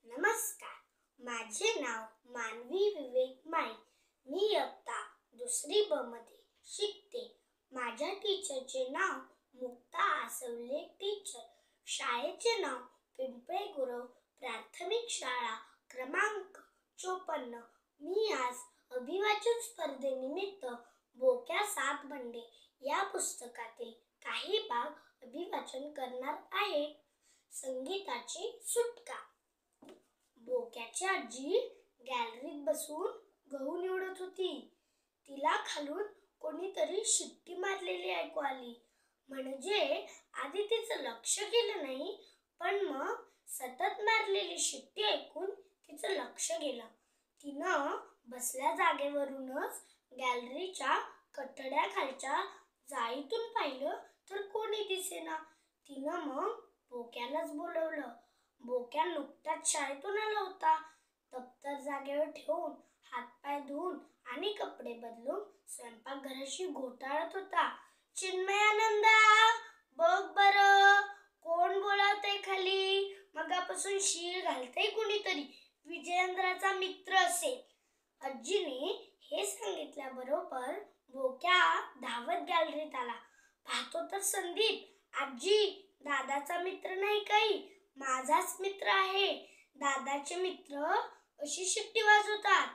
नमस्कार, माझे नाव मानवी विवेक माळी. मी इयत्ता 2री ब मध्ये शिकते. माझ्या टीचरचे नाव मुक्ता आसवले टीचर. शाळेचे नाव पिंपळे गुरव प्राथमिक शाळा क्रमांक 54. मी आज अभिवाचन स्पर्धेनिमित्त बोक्या 7 बंडे या पुस्तकातील काही भाग अभिवाचन करणार आहे. संगीताची सुटका. बोक्याची आजी गॅलरीत बसून गहू निवडत होती. तिला खालून कोणीतरी शिट्टी मारलेली ऐकू आली. म्हणजे आधी तिचं लक्ष गेलं नाही, पण मग सतत मारलेली शिट्टी ऐकून तिचं लक्ष गेलं. तिनं बसल्या जागेवरूनच गॅलरीच्या कठड्याखालच्या जाळीतून पाहिलं तर कोणी दिसेना. तिनं मग बोक्यालाच बोलवलं. बोक्या नुकताच शाळेतून आला होता. दप्तर जागेवर ठेवून हातपाय धुवून आणि कपडे बदलून स्वयंपाकघराशी घोटाळत होता. चिन्मयानंदा, बघ बरं कोण बोलावतंय खाली. मगापासून शीळ घालतंय कुणीतरी. विजयेंद्राचा मित्र असेल. आजीने हे सांगितल्याबरोबर बोक्या धावत गॅलरीत आला. पाहतो तर संदीप. आजी, दादाचा मित्र नाही काही, माझाच मित्र आहे. दादाचे मित्र अशी शिट्टी वाजवतात.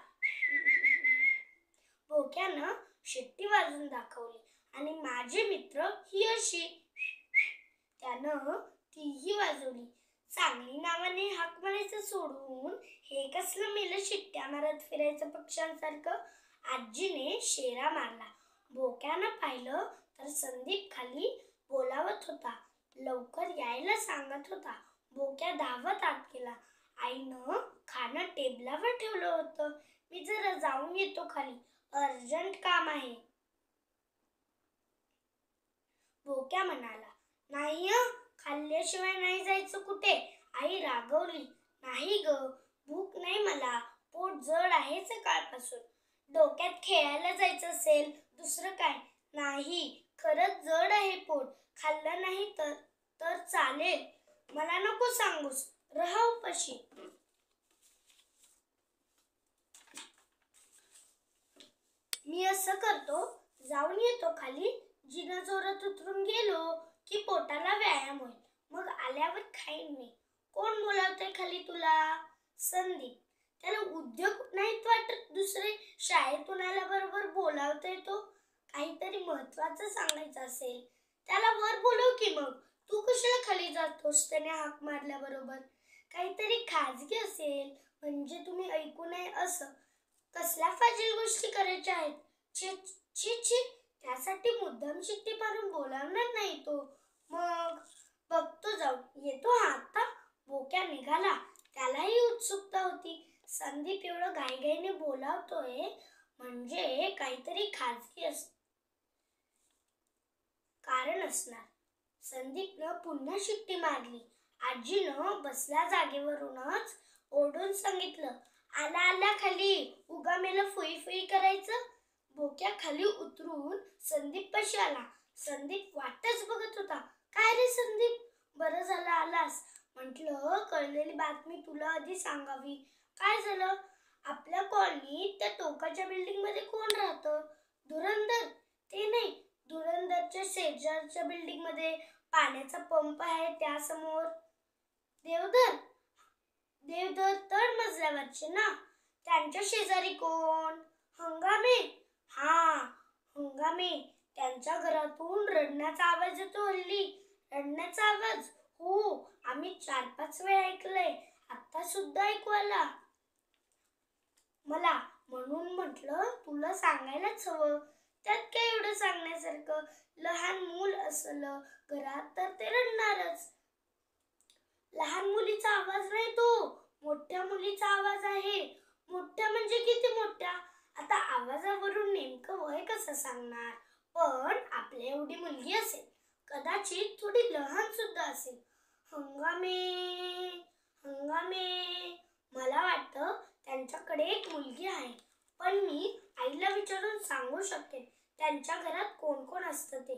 बोक्यानं शिट्टी वाजवून दाखवली आणि माझे मित्र ही अशी. त्यानं तीही वाजवली. चांगली नावाने हाक मारायचं सोडून हे कसलं मेलं शिट्ट्या मारत फिरायचं पक्ष्यांसारखं. आजीने शेरा मारला. बोक्यानं पाहिलं तर संदीप खाली बोलावत होता. लवकर यायला सांगत होता. बोक्या धावत आत गेला. आईनं खाणं टेबलावर ठेवलं होतं. मी जरा जाऊन येतो खाली, अर्जंट काम आहे. बोक्या म्हणाला. नाही खाल्ल्याशिवाय नाही जायचं कुठे. आई रागवली. नाही ग, भूक नाही मला, पोट जड आहे सकाळपासून. डोक्यात खेळायला जायचं असेल, दुसरं काय. नाही, खरंच जड आहे पोट. खाल्लं नाही तर चालेल. मला नको सांगूस, रहा उपाशी. मी असं करतो, जाऊन येतो खाली. जिना जोरात उतरून गेलो की पोटाला व्यायाम होईल. मग आल्यावर खाईन मी. कोण बोलावतंय खाली तुला? संदीप. त्याला उद्योग नाहीत वाटत दुसरे. शाळेतून आल्याबरोबर बोलावतोय तो. काहीतरी महत्वाचं सांगायचं असेल. त्याला वर बोलव की मग. तू कशाला खाली जातोस त्याने हाक मारल्याबरोबर? काहीतरी खाजगी असेल म्हणजे तुम्ही ऐकू नये असं. कसल्या फाजील गोष्टी करायच्या आहेत. छी छी छी. त्यासाठी मुद्दाम शिट्टी मारून बोलावणार नाही तो. मग बघतो जाऊन. येतो हा आता. बोक्या निघाला. त्यालाही उत्सुकता होती. संदीप एवढं घाईघाईने बोलावतोय म्हणजे काहीतरी खाजगी कारण असणार. संदीपनं पुन्हा शिट्टी मारली. आजीनं बसल्या जागेवरूनच ओरडून सांगितलं. आला आला खाली, उगा मेलं फुई फुई करायचं. बोक्या खाली उतरून संदीप पाशी आला. संदीप वाटच बघत होता. काय रे संदीप, बरं झालं आलास. म्हटलं कळलेली बातमी तुला आधी सांगावी. काय झालं? आपल्या कॉलनीत त्या टोकाच्या बिल्डिंग मध्ये कोण राहतं? धुरंधर? ते नाही, धुरंधरच्या शेजारच्या बिल्डिंग मध्ये पाण्याचा पंप आहे त्यासमोर. देवधर? देवधर तळ मजल्यावरचे ना. त्यांच्या शेजारी कोण? हंगामे? हा, हंगामे. त्यांच्या घरातून रडण्याचा आवाज येतो हल्ली. रडण्याचा आवाज? हो, आम्ही 4-5 वेळा ऐकलंय. आता सुद्धा ऐकू आला मला. म्हणून म्हटलं तुला सांगायलाच हवं. त्यात काय एवढं सांगण्यासारखं. लहान मूल असलं घरात तर ते रडणारच. लहान मुलीचा आवाज नाही तो, मोठ्या मुलीचा आवाज आहे. मोठ्या म्हणजे किती मोठ्या? आता आवाजावरून नेमकं वय कसं सांगणार. पण आपल्या एवढी मुलगी असेल. कदाचित थोडी लहान सुद्धा असेल. हंगामे, हंगामे. मला वाटतं त्यांच्याकडे एक मुलगी आहे. पण मी आईला विचारून सांगू शकेन त्यांच्या घरात कोण कोण असतं ते.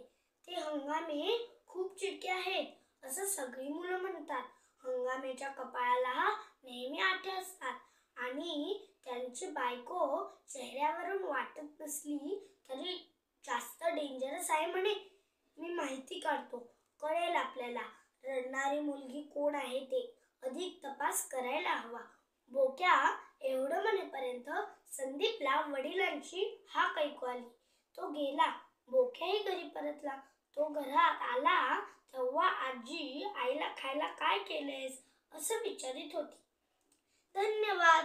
ते हंगामे खूप चिडके आहेत असं सगळी मुलं म्हणतात. हंगामेच्या कपाळाला नेहमी आठे असतात आणि त्यांची बायको चेहऱ्यावरून वाटत नसली तरी जास्त डेंजरस आहे म्हणे. मी माहिती काढतो, कळेल आपल्याला रडणारी मुलगी कोण आहे ते. अधिक तपास करायला हवा. बोक्या एवढं म्हणेपर्यंत संदीपला वडिलांची हाक ऐकू आली. तो गेला. बोक्याही घरी परतला. तो घरात आला तेव्हा आजी आईला खायला काय केलेस असं विचारित होती. धन्यवाद.